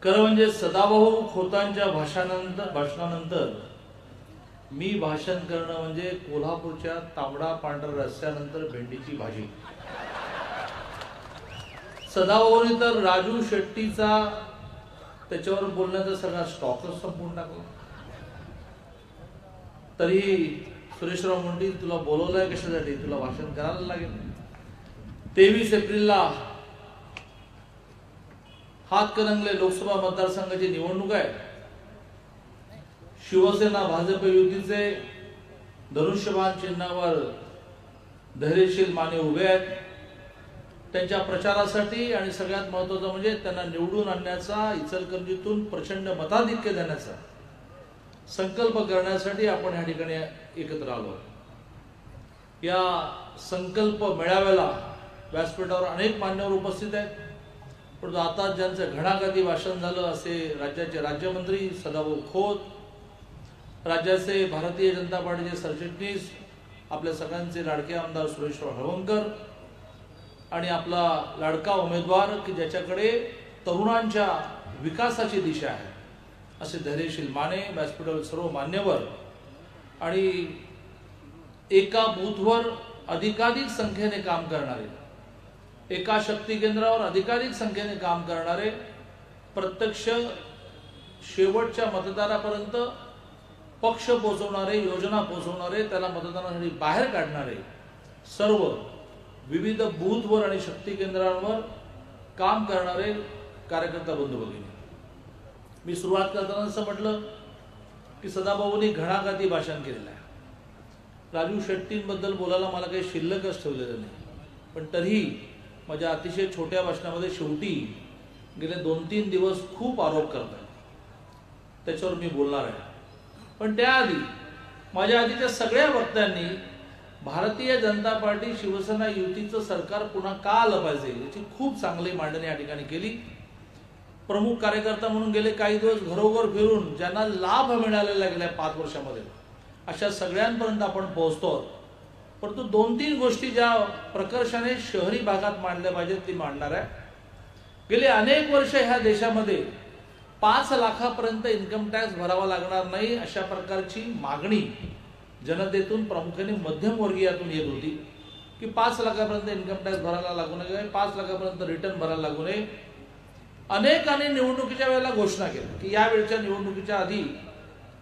खरं म्हणजे सदाभाऊ खोतांच्या भाषणानंतर मी भाषण करणं म्हणजे कोल्हापूरच्या तांबडा पांढरा रस्त्यानंतर भेंडीची भाजी। सदाभाऊने तर राजू शेट्टीचा त्याच्यावर बोलण्याचा सगळा स्टॉकच संपवून टाकला। तरी सुरेशराव मुंडे तुला बोलवलंय कशासाठी, तुला भाषण करायला लागेल। 23 एप्रिलला हातकणंगले लोकसभा मतदारसंघाची निवडणूक आहे। शिवसेना भाजप युतीचे धनुष्यबाण चिन्हावर धैर्यशील माने उभे आहेत। त्यांच्या प्रचारासाठी आणि सगळ्यात महत्त्वाचं म्हणजे त्यांना निवडून आणण्याचा, इचलकरंजीतून प्रचंड मताधिक्य देण्याचा संकल्प करण्यासाठी आपण या ठिकाणी एकत्र आलो। या संकल्प मेळाव्याला व्यासपीठावर अनेक मान्यवर उपस्थित आहेत, परंतु आता ज्यांचं घणाघाती भाषण झालं असे राज्याचे राज्यमंत्री सदाभाऊ खोत, राज्याचे भारतीय जनता पार्टीचे सरचिटणीस आपल्या सगळ्यांचे लाडके आमदार सुरेशराव हळवणकर आणि आपला लाडका उमेदवार की ज्याच्याकडे तरुणांच्या विकासाची दिशा आहे असे धैर्यशील माने, व्यासपीठावर सर्व मान्यवर आणि एका बूथवर अधिकाधिक संख्येने काम करणारे, एका शक्ती केंद्रावर अधिकाधिक संख्येने काम करणारे, प्रत्यक्ष शेवटच्या मतदारापर्यंत पक्ष पोहोचवणारे, योजना पोहोचवणारे, त्याला मतदानासाठी बाहेर काढणारे सर्व विविध बूथवर आणि शक्ती केंद्रांवर काम करणारे कार्यकर्ता बंधू भगिनी, मी सुरुवात करताना असं म्हटलं की सदाभाऊंनी घणाघाती भाषण केलेलं आहे। राजू शेट्टींबद्दल बोलायला मला काही शिल्लकच ठेवलेलं नाही, पण तरीही माझ्या अतिशय छोट्या भाषणामध्ये शेवटी गेले 2-3 दिवस खूप आरोप करतात, त्याच्यावर मी बोलणार आहे। पण त्याआधी माझ्या आधीच्या सगळ्या वक्त्यांनी भारतीय जनता पार्टी शिवसेना युतीचं सरकार पुन्हा का आलं पाहिजे याची खूप चांगली मांडणी या ठिकाणी केली। प्रमुख कार्यकर्ता म्हणून गेले काही दिवस घरोघर फिरून ज्यांना लाभ मिळालेला गेल्या 5 वर्षामध्ये अशा सगळ्यांपर्यंत आपण पोहोचतो। परंतु 2-3 गोष्टी ज्या प्रकर्षाने शहरी भागात मांडल्या पाहिजेत ती मांडणार आहे। गेले अनेक वर्ष ह्या देशामध्ये 5 लाखापर्यंत इन्कम टॅक्स भरावा लागणार नाही अशा प्रकारची मागणी जनतेतून प्रामुख्याने मध्यमवर्गीयातून येत होती की 5 लाखापर्यंत इन्कम टॅक्स भरायला लागू नये, 5 लाखापर्यंत रिटर्न भरायला लागू नये। अनेकांनी निवडणुकीच्या वेळेला घोषणा केली की या वेळच्या निवडणुकीच्या आधी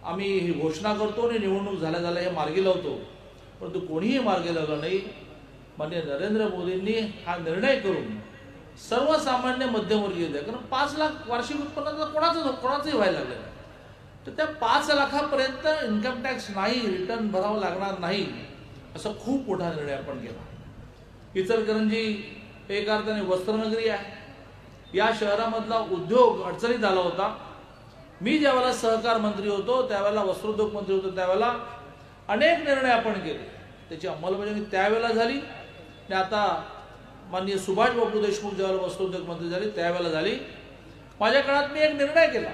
आम्ही ही घोषणा करतो आणि निवडणूक झाल्या हे मार्गी लावतो, परंतु कोणीही मार्गी लावलं नाही। माननीय नरेंद्र मोदींनी हा निर्णय करून सर्वसामान्य मध्यमवर्गीय द्या, कारण 5 लाख वार्षिक उत्पन्नाचा कोणाचंही व्हायला लागलेलं आहे, तर त्या 5 लाखापर्यंत इन्कम टॅक्स नाही, रिटर्न भरावं लागणार नाही असा खूप मोठा निर्णय आपण केला। इचलकरंजी एक अर्थाने वस्त्रनगरी आहे, या शहरामधला उद्योग अडचणीत आला होता। मी ज्यावेळेला सहकार मंत्री होतो, त्यावेळेला वस्त्रोद्योग मंत्री होतो, त्यावेळेला अनेक निर्णय आपण केले, त्याची अंमलबजावणी त्यावेळेला झाली आणि आता माननीय सुभाष बाबू देशमुख ज्यावेळेला वस्त्रोद्योग मंत्री झाले त्यावेळेला झाली। माझ्या काळात मी एक निर्णय केला,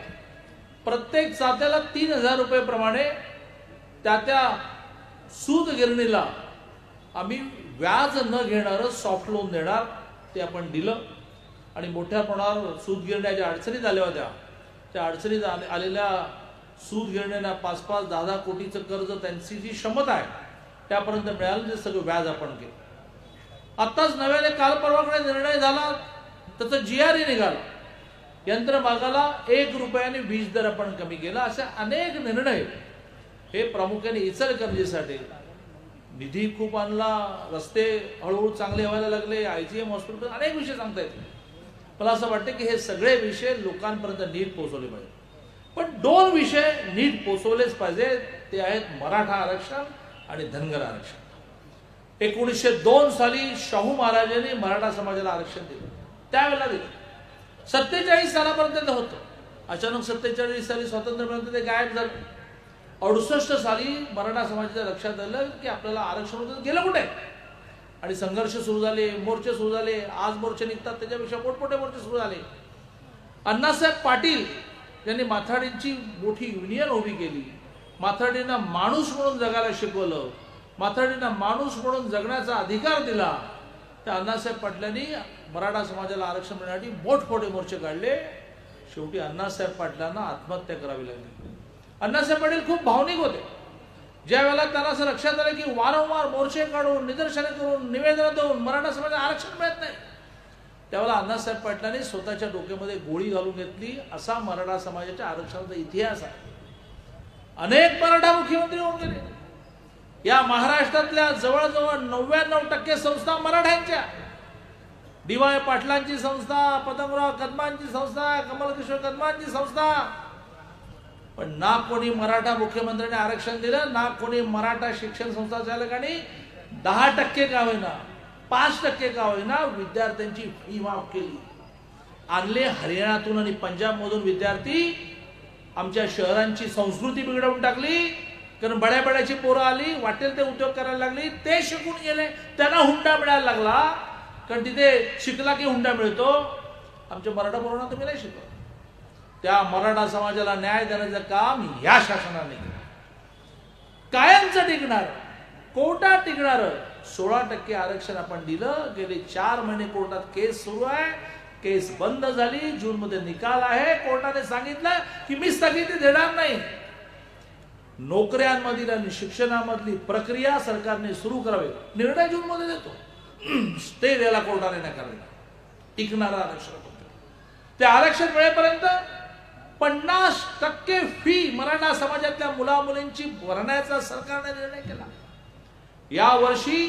प्रत्येक चात्याला 3000 रुपये प्रमाणे त्या सूत गिरणीला आम्ही व्याज न घेणारं सॉफ्ट लोन देणार, ते आपण दिलं आणि मोठ्या प्रमाणावर सूत गिरण्या ज्या अडचणीत आल्या होत्या त्या अडचणीत आलेल्या सूत गिरण्यांना 5-5, 10-10 कोटीचं कर्ज त्यांची जी क्षमता आहे त्यापर्यंत मिळालं, ते सगळं व्याज आपण केलं। आत्ताच नव्याने काल परवाकडे निर्णय झाला, त्याचं GRE निघाला, यंत्रमागाला 1 रुपयाने वीज दर आपण कमी केला। असे अनेक निर्णय हे प्रामुख्याने इचलकरंजीसाठी, निधी खूप आणला, रस्ते हळूहळू चांगले व्हायला लागले, IGM हॉस्पिटल, अनेक विषय सांगता येतील। मला असं वाटतं की हे सगळे विषय लोकांपर्यंत नीट पोहोचवले पाहिजे, पण 2 विषय नीट पोहोचवलेच पाहिजे, ते आहेत मराठा आरक्षण आणि धनगर आरक्षण। 1902 साली शाहू महाराजांनी मराठा समाजाला आरक्षण दिलं, त्यावेळेला दिलं। 47 सालापर्यंत होतं, अचानक 47 साली स्वातंत्र्य मिळालं ते गायब झालं। 68 साली मराठा समाजाच्या लक्षात आलं की आपल्याला आरक्षण होतं, गेलं कुठे, आणि संघर्ष सुरू झाले, मोर्चे सुरू झाले, आज मोर्चे निघतात त्याच्यापेक्षा मोठमोठे मोर्चे सुरू झाले। अण्णासाहेब पाटील यांनी माथाडींची मोठी युनियन उभी केली, माथाडींना माणूस म्हणून जगायला शिकवलं, माथाडींना माणूस म्हणून जगण्याचा अधिकार दिला। त्या अण्णासाहेब पाटलांनी मराठा समाजाला आरक्षण मिळण्यासाठी मोठमोठे मोर्चे काढले. शेवटी अण्णासाहेब पाटलांना आत्महत्या करावी लागली. अण्णासाहेब पाटील खूप भावनिक होते. ज्या वेळेला त्यांना असं लक्षात आलं की वारंवार मोर्चे काढून निदर्शने करून निवेदन देऊन मराठा समाजाला आरक्षण मिळत नाही, त्यावेळेला अण्णासाहेब पाटलांनी स्वतःच्या डोक्यामध्ये गोळी घालून घेतली. असा मराठा समाजाच्या आरक्षणाचा इतिहास आहे. अनेक मराठा मुख्यमंत्री होऊन गेले. या महाराष्ट्रातल्या जवळजवळ 99% संस्था मराठ्यांच्या. डी.वाय. पाटलांची संस्था, पतंगराव कदमांची संस्था, कमलकिशोर कदमांची संस्था. पण ना कोणी मराठा मुख्यमंत्र्यांनी आरक्षण दिलं, ना कोणी मराठा शिक्षण संस्था चालकांनी 10% का होईना, 5% का होईना विद्यार्थ्यांची फी माफ केली. आणले हरियाणातून आणि पंजाबमधून विद्यार्थी. आमच्या शहरांची संस्कृती बिघडवून टाकली. कारण बड्या बड्याची पोरं आली, वाटेल ते उद्योग करायला लागली. ते शिकून गेले, त्यांना हुंडा मिळायला लागला. कारण तिथे शिकला की हुंडा मिळतो. आमच्या मराठा पोरांना तुम्ही नाही शिकवत. त्या मराठा समाजाला न्याय देण्याचं काम या शासनाने केलं. कायमचं टिकणार, कोर्टात टिकणार 16% आरक्षण आपण दिलं. गेले 4 महिने कोर्टात केस सुरू आहे. केस बंद झाली. जून मध्ये निकाल आहे. कोर्टाने सांगितलं की मी स्थगिती देणार नाही. नोकऱ्यांमधील आणि शिक्षणामधली प्रक्रिया सरकारने सुरू करावी. निर्णय जून मध्ये देतो. स्टे द्यायला कोर्टाने नकार दिला. टिकणारं आरक्षण होतं. ते आरक्षण मिळेपर्यंत 50% फी मराठा समाजातल्या मुला मुलींची भरण्याचा सरकारने निर्णय केला. या वर्षी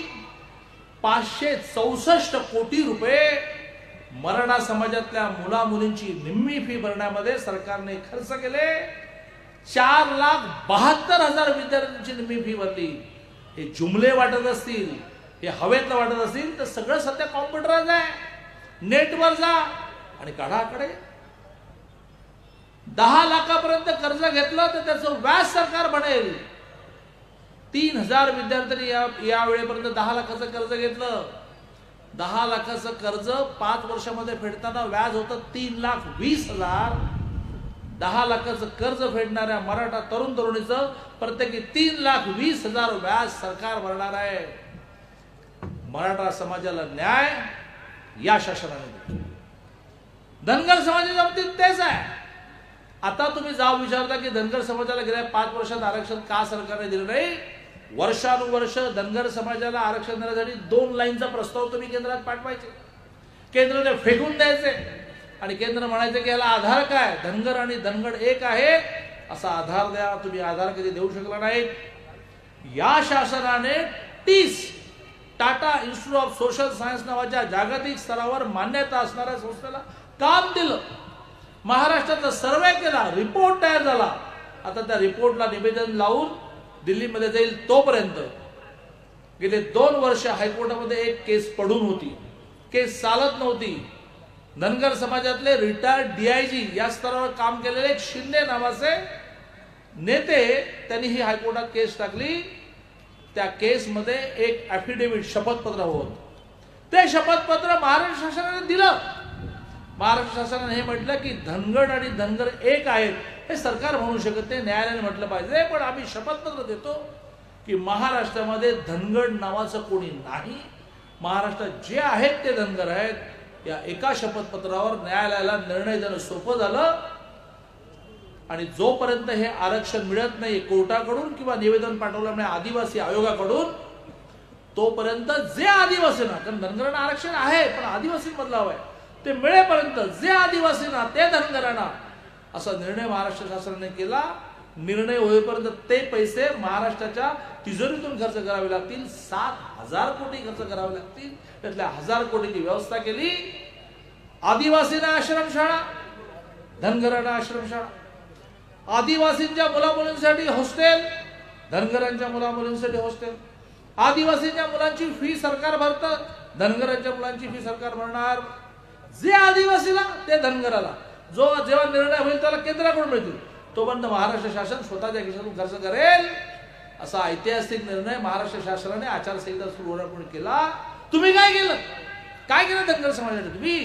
564 कोटी रुपये मराठा समाजातल्या मुला मुलींची निम्मी फी भरण्यामध्ये सरकारने खर्च केले. 4,72,000 विद्यार्थ्यांची निम्मी फी भरली. हे जुमले वाटत असतील, हे हवेतलं वाटत असतील तर सगळं सध्या कॉम्प्युटरच आहे. नेटवर जा आणि काढा आकडे. 10 लाखापर्यंत कर्ज घेतलं तर त्याचं व्याज सरकार बनेल. 3,000 विद्यार्थ्यांनी या वेळेपर्यंत 10 लाखाचं कर्ज घेतलं. 10 लाखाचं कर्ज 5 वर्षामध्ये फेडताना व्याज होतं 3,20,000. 10 लाखाचं कर्ज फेडणाऱ्या मराठा तरुण तरुणीचं प्रत्येकी 3,20,000 व्याज सरकार भरणार आहे. मराठा समाजाला न्याय या शासनाने दिला. धनगर समाजाच्या बाबतीत तेच आहे. आता तुम्ही जाऊ विचारता की धनगर समाजाला गेल्या 5 वर्षात आरक्षण का सरकारने दिलं नाही. वर्षानुवर्ष धनगर समाजाला आरक्षण देण्यासाठी 2 लाईनचा प्रस्ताव तुम्ही केंद्रात पाठवायचे. केंद्राने फेकून द्यायचे आणि केंद्र म्हणायचे की याला आधार काय, धनगर आणि धनगड एक आहे, असा आधार द्या. तुम्ही आधार कधी देऊ शकला नाहीत. या शासनाने TISS Tata institute of social science नावाच्या जागतिक स्तरावर मान्यता असणाऱ्या संस्थेला काम दिलं. महाराष्ट्राचा सर्वे केला, रिपोर्ट तयार झाला. आता त्या रिपोर्टला निवेदन लावून दिल्लीमध्ये जाईल. तोपर्यंत गेले 2 वर्ष हायकोर्टामध्ये एक केस पडून होती. केस चालत नव्हती. धनगर समाजातले रिटायर्ड DIG या स्तरावर काम केलेले एक शिंदे नावाचे नेते, त्यांनी ही हायकोर्टात केस टाकली. त्या केसमध्ये एक ॲफिडेव्हिट शपथपत्र होतं. ते शपथपत्र महाराष्ट्र शासनाने दिलं. महाराष्ट्र शासनाने हे म्हटलं की धनगड आणि धनगर एक आहेत, हे सरकार म्हणू शकत नाही, न्यायालयाने म्हटलं पाहिजे. पण आम्ही शपथपत्र देतो की महाराष्ट्रामध्ये धनगड नावाचं कोणी नाही. महाराष्ट्रात जे आहेत ते धनगर आहेत. या एका शपथपत्रावर न्यायालयाला निर्णय देणं सोपं झालं. आणि जोपर्यंत हे आरक्षण मिळत नाही कोर्टाकडून किंवा निवेदन पाठवल्यामुळे आदिवासी आयोगाकडून, तोपर्यंत जे आदिवासींना, कारण धनगरांना आरक्षण आहे पण आदिवासी बदलाव आहे, ते मिळेपर्यंत जे आदिवासींना ते धनगरांना, असा निर्णय महाराष्ट्र शासनाने केला. निर्णय होईपर्यंत ते पैसे महाराष्ट्राच्या तिजोरीतून खर्च करावे लागतील. 7,000 कोटी खर्च करावे लागतील. त्यातल्या 1,000 कोटीची व्यवस्था केली. आदिवासींना आश्रमशाळा, धनगरांना आश्रमशाळा. आदिवासींच्या मुलामुलींसाठी हॉस्टेल, धनगरांच्या मुलामुलींसाठी हॉस्टेल. आदिवासींच्या मुलांची फी सरकार भरतं, धनगरांच्या मुलांची फी सरकार भरणार. जे आदिवासीला ते धनगराला. जो जेव्हा निर्णय होईल त्याला केंद्राकडून मिळतील. तोपर्यंत महाराष्ट्र शासन स्वतःच्या खिशातून खर्च करेल. असा ऐतिहासिक निर्णय महाराष्ट्र शासनाने आचारसंहिता सुरू होण्यापूर्वी केला. तुम्ही काय केलं? काय केलं धनगर समाजासाठी तुम्ही?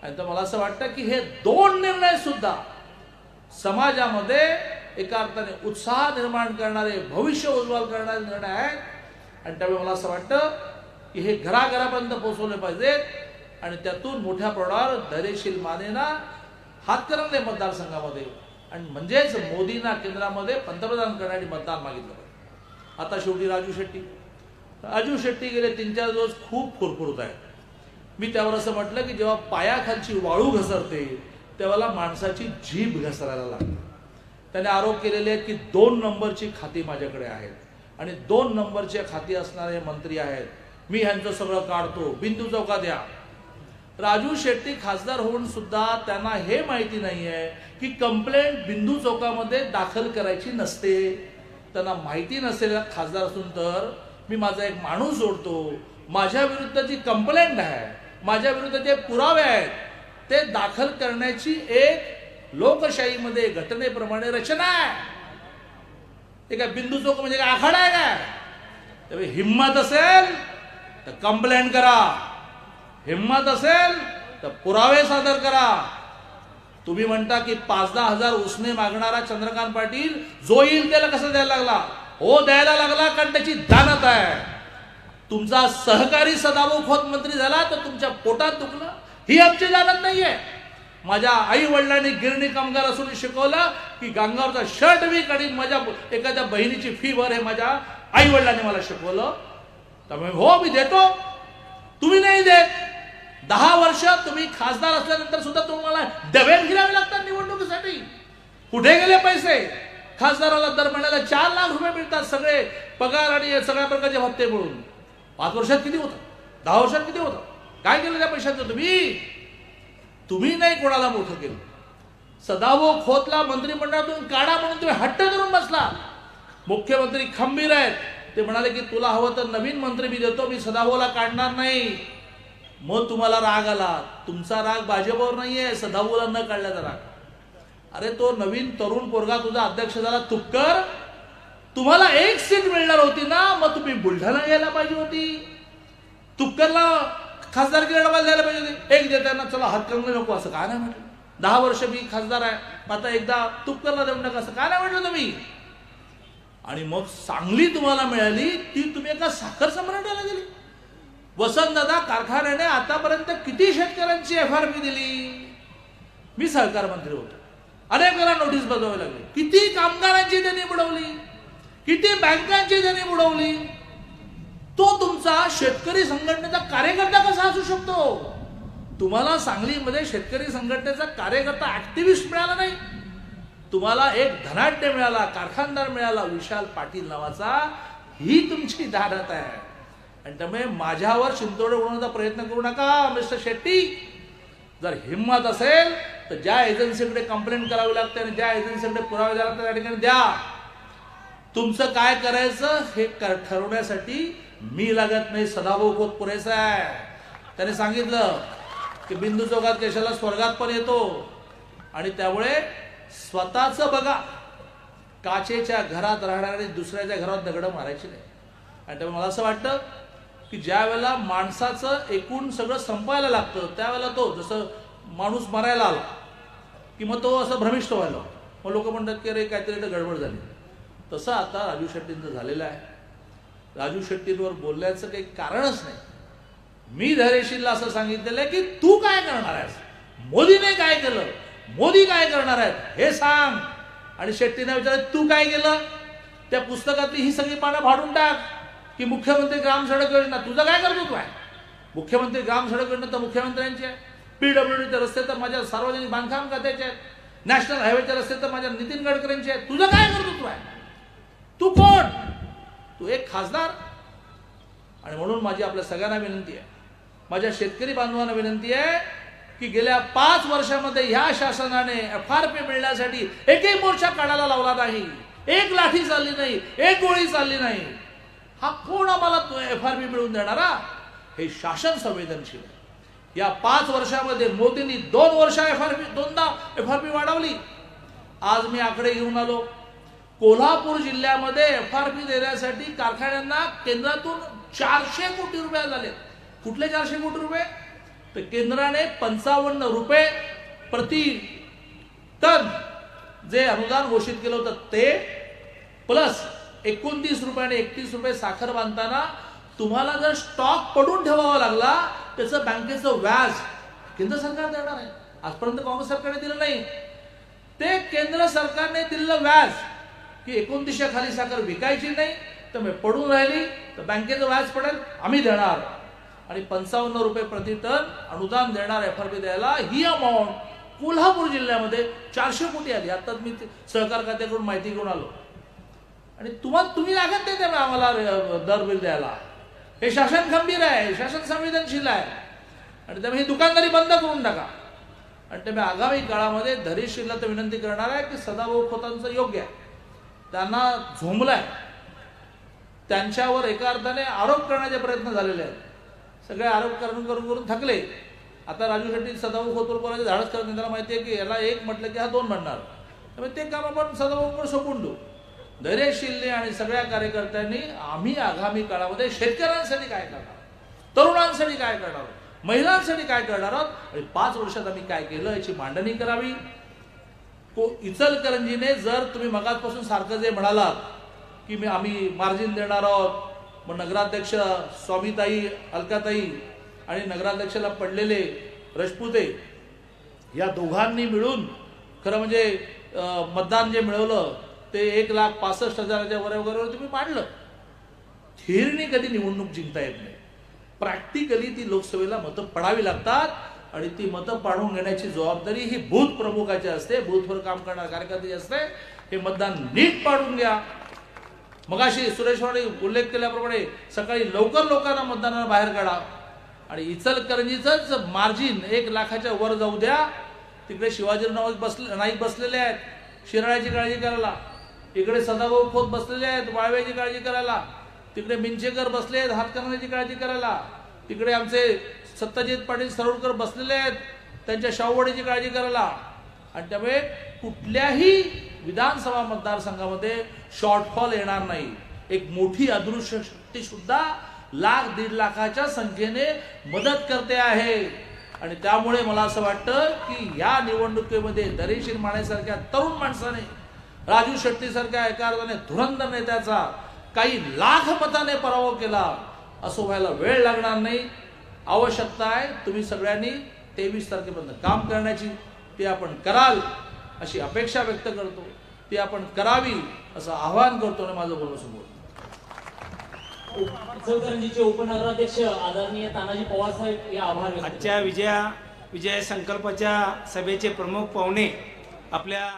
आणि तर मला असं वाटतं की हे 2 निर्णय सुद्धा समाजामध्ये एका अर्थाने उत्साह निर्माण करणारे, भविष्य उज्ज्वल करणारे निर्णय आहेत. आणि त्यामुळे मला असं वाटतं की हे घराघरापर्यंत पोहोचवले पाहिजेत. आणि त्यातून मोठ्या प्रमाणावर धैर्यशील मानेना हातकणंगले मतदारसंघामध्ये आणि म्हणजेच मोदींना केंद्रामध्ये पंतप्रधान करण्यासाठी मतदान मागितलं पाहिजे. आता शेवटी राजू शेट्टी गेले 3-4 दिवस खूप फुरफुरत आहेत. मी त्यावर असं म्हटलं की जेव्हा पायाखालची वाळू घसरते तेव्हा माणसाची जीभ घसरायला लागते. त्याने आरोप केलेले आहेत की 2 नंबरची खाती माझ्याकडे आहेत आणि 2 नंबरच्या खाती असणारे मंत्री आहेत, मी ह्यांचं सगळं काढतो, बिंदू चौकात द्या. राजू शेट्टी खासदार होऊन सुद्धा त्यांना हे माहिती नाहीये की कंप्लेंट बिंदू चौकामध्ये दाखल करायची नसते. त्यांना माहिती नसेल खासदार असून तर मी माझा एक माणूस जोडतो, माझ्या विरुद्ध जी कंप्लेंट आहे, माझ्या विरुद्ध जे पुरावे आहेत ते दाखल करण्याची एक लोकशाहीमध्ये घटनेप्रमाणे रचना आहे. ते काय बिंदू चौक म्हणजे काय आखाडा आहे काय? त्यामुळे हिम्मत असेल तर कंप्लेंट करा, हिम्मत असेल तर पुरावे सादर करा. तुम्ही म्हणता की 5-10 हजार उसने मागणारा चंद्रकांत पाटील जो येईल त्याला कसं द्यायला लागला? हो, द्यायला लागला कारण त्याची दानत आहे. तुमचा सहकारी सदाभाऊ खोत मंत्री झाला तर तुमच्या पोटात दुखलं, ही आमची दानत नाहीये. माझ्या आई वडिलांनी गिरणी कामगार असून शिकवलं की गांगावरचा शर्ट विक आणि माझ्या एखाद्या बहिणीची फी भर, हे माझ्या आई वडिलांनी मला शिकवलं. त्यामुळे हो, मी देतो, तुम्ही नाही देत. 10 वर्ष तुम्ही खासदार असल्यानंतर सुद्धा तुम्हाला डबे फिरावे लागतात निवडणुकीसाठी. कुठे गेले पैसे? खासदाराला दर महिन्याला 4 लाख रुपये मिळतात, सगळे पगार आणि सगळ्या प्रकारचे हप्ते मिळून. 5 वर्षात किती होतं? 10 वर्षात किती होतं? काय केलं त्या पैशाचं? तुम्ही नाही कोणाला मोठं केलं. सदाभाऊ खोतला मंत्रिमंडळातून काढा म्हणून तुम्ही हट्ट करून बसला. मुख्यमंत्री खंबीर आहेत, ते म्हणाले की तुला हवं तर नवीन मंत्री मी देतो, मी सदाभाऊला काढणार नाही. मग तुम्हाला राग आला. तुमचा राग भाजपवर नाहीये, सदाभाऊला न काढल्याचा राग. अरे तो नवीन तरुण पोरगा तुझा अध्यक्ष झाला, तुपकर, तुम्हाला 1 सीट मिळणार होती ना, मग तुम्ही बुलढाणा घ्यायला पाहिजे होती. तुपकरला खासदारकी लढवायला द्यायला पाहिजे होती. एक देताना चला हातकणंगले नको असं काय नाही म्हटलं? 10 वर्ष मी खासदार आहे, आता एकदा तुपकरला देऊन टाका असं काय नाही म्हटलं तुम्ही? आणि मग सांगली तुम्हाला मिळाली, ती तुम्ही एका साखर सम्राटाला दिली. वसंतदादा कारखान्याने आतापर्यंत किती शेतकऱ्यांची FRP दिली? मी सहकार मंत्री होतो, अनेक वेळा नोटीस बजावावी लागली. किती कामगारांची त्यांनी बुडवली, किती बँकांची त्यांनी बुडवली. तो तुमचा शेतकरी संघटनेचा कार्यकर्ता कसा असू शकतो? तुम्हाला सांगलीमध्ये शेतकरी संघटनेचा कार्यकर्ता ऍक्टिव्हिस्ट मिळाला नाही, तुम्हाला एक धनाढ्य मिळाला, कारखानदार मिळाला, विशाल पाटील नावाचा. ही तुमची दानत आहे. आणि त्यामुळे माझ्यावर शिंतोडे उडवण्याचा प्रयत्न करू नका मिस्टर शेट्टी. जर हिम्मत असेल तर ज्या एजन्सीकडे कंप्लेंट करावी लागते आणि ज्या एजन्सीकडे पुरावे द्यावे लागतात त्या ठिकाणी द्या. तुमचं काय करायचं हे ठरवण्यासाठी मी लागत नाही, सदाभाऊ खोत पुरेसा आहे. त्याने सांगितलं की बिंदू चौकात केशाला स्वर्गात पण येतो. आणि त्यामुळे स्वतःच बघा, काचेच्या घरात राहणारे दुसऱ्याच्या घरात दगड मारायची नाही. आणि त्यामुळे मला असं वाटतं की ज्या वेळेला माणसाचं एकूण सगळं संपायला लागतं त्यावेळेला तो जसं माणूस मरायला आला की मग तो असं भ्रमिष्ट व्हायला, मग लोक म्हणतात की अरे काहीतरी तर गडबड झाली. तसं आता राजू शेट्टींचं झालेलं आहे. राजू शेट्टींवर बोलण्याचं काही कारणच नाही. मी धैर्यशीलला असं सांगितलेलं आहे की तू काय करणार आहेस, मोदीने काय केलं, मोदी काय करणार आहेत हे सांग. आणि शेट्टीने विचारलं तू काय केलं? त्या पुस्तकातली ही सगळी पानं फाडून टाक की मुख्यमंत्री ग्राम सडक योजना. तुझं काय कर्तृत्व आहे? मुख्यमंत्री ग्राम सडक योजना तर मुख्यमंत्र्यांची आहे, PWDचे रस्ते तर माझ्या सार्वजनिक बांधकाम खात्याचे आहेत, नॅशनल हायवेचे रस्ते तर माझ्या नितीन गडकरींचे आहेत. तुझं काय कर्तृत्व आहे? तू कोण? तू एक खासदार. आणि म्हणून माझी आपल्या सगळ्यांना विनंती आहे, माझ्या शेतकरी बांधवांना विनंती आहे की गेल्या 5 वर्षामध्ये ह्या शासनाने FRP मिळण्यासाठी एकही मोर्चा काढायला लावला नाही, एक लाठी चालली नाही, एक गोळी चालली नाही. हा कोण आम्हाला FRP मिळवून देणारा? हे शासन संवेदनशील आहे. या 5 वर्षामध्ये मोदींनी 2 वर्षा दोनदा FRP वाढवली. आज मी आकडे घेऊन आलो, कोल्हापूर जिल्ह्यामध्ये FRP देण्यासाठी कारखान्यांना केंद्रातून 400 कोटी रुपये झाले. कुठले 400 कोटी रुपये? तर केंद्राने 55 रुपये प्रति टन जे अनुदान घोषित केलं होतं ते, प्लस 29 रुपये आणि 31 रुपये साखर बांधताना तुम्हाला जर स्टॉक पडून ठेवावा लागला त्याचं बँकेचं व्याज केंद्र सरकार देणार आहे. आजपर्यंत काँग्रेस सरकारने दिलं नाही. ते केंद्र सरकारने दिलेलं व्याज की 2900 खाली साखर विकायची नाही, तर मी पडून राहिली तर बँकेचं व्याज पडेल, आम्ही देणार. आणि 55 रुपये प्रति टन अनुदान देणार FRP द्यायला. ही अमाऊंट कोल्हापूर जिल्ह्यामध्ये 400 कोटी आली. आताच मी सहकार खात्याकडून माहिती घेऊन आलो. आणि तुम्ही लागत नाही त्यामुळे आम्हाला दर बिल द्यायला. हे शासन खंबीर आहे, शासन संवेदनशील आहे. आणि त्यामुळे ही दुकानदारी बंद करून टाका. आणि त्यामुळे आगामी काळामध्ये धैर्यशीलला तर विनंती करणार आहे की सदाभाऊ खोतांचं योग्य आहे, त्यांना झोंबलाय, त्यांच्यावर एका अर्थाने आरोप करण्याचे प्रयत्न झालेले आहेत. सगळे आरोप करून थकले. आता राजू शेट्टी सदाभाऊ खोतवर बोलायचे धाडस करत नाही. त्याला माहिती आहे की याला एक म्हटलं की हा दोन म्हणणार. त्यामुळे ते काम आपण सदाभाऊंकडे सोपून देऊ. धैर्यशीलने आणि सगळ्या कार्यकर्त्यांनी आम्ही आगामी काळामध्ये शेतकऱ्यांसाठी काय करणार, तरुणांसाठी काय करणार, महिलांसाठी काय करणार आहोत आणि 5 वर्षात आम्ही काय केलं याची मांडणी करावी. इचलकरंजीने जर तुम्ही मगाचपासून सारखं जे म्हणालात की आम्ही मार्जिन देणार आहोत, मग नगराध्यक्ष स्वामीताई, अलकाताई आणि नगराध्यक्षाला पडलेले रजपुते या दोघांनी मिळून खरं म्हणजे मतदान जे मिळवलं ते 1,65,000च्या वगैरे तुम्ही मांडलं. थिअरीने कधी निवडणूक जिंकता येत नाही. प्रॅक्टिकली ती लोकसभेला मतं पडावी लागतात आणि ती मतं पाडून घेण्याची जबाबदारी ही बूथ प्रमुखाची असते, बूथवर काम करणाऱ्या कार्यकर्त्याची असते. हे मतदान नीट पाडून घ्या. मगाशी सुरेशवाणी उल्लेख केल्याप्रमाणे सकाळी लवकर लोकांना मतदानाला बाहेर काढा आणि इचलकरंजीचंच मार्जिन 1 लाखाच्या वर जाऊ द्या. तिकडे शिवाजीराव नाईक बसलेले आहेत शिराळ्याची काळजी करायला, इकडे सदाभाऊ खोत बसलेले आहेत वाळव्याची काळजी करायला, तिकडे मिंचेकर बसले आहेत हातकणंगलेची काळजी करायला, तिकडे आमचे सत्यजित पाटील सरोडकर बसलेले आहेत त्यांच्या शाहूवाडीची काळजी करायला. आणि त्यामुळे कुठल्याही विधानसभा मतदारसंघामध्ये शॉर्टफॉल येणार नाही. एक मोठी अदृश्य शक्ती सुद्धा 1,00,000-1.5 लाखाच्या संख्येने मदत करते आहे. आणि त्यामुळे मला असं वाटतं की या निवडणुकीमध्ये धैर्यशील मानेसारख्या तरुण माणसाने, राजू शेट्टी सारख्या एका अर्थाने धुरंधर नेत्याचा काही लाख मताने पराभव केला असं व्हायला वेळ लागणार नाही. आवश्यकता आहे तुम्ही सगळ्यांनी 23 तारखेपर्यंत काम करण्याची. ते आपण कराल अशी अपेक्षा व्यक्त करतो, ती आपण करावी असं आवाहन करतो आणि माझं बोलणं संपवतो. इचलकरंजीचे उपनगराध्यक्ष आदरणीय तानाजी पवार साहेब या आभार व्यक्त. आजच्या विजय संकल्पाच्या सभेचे प्रमुख पाहुणे आपल्या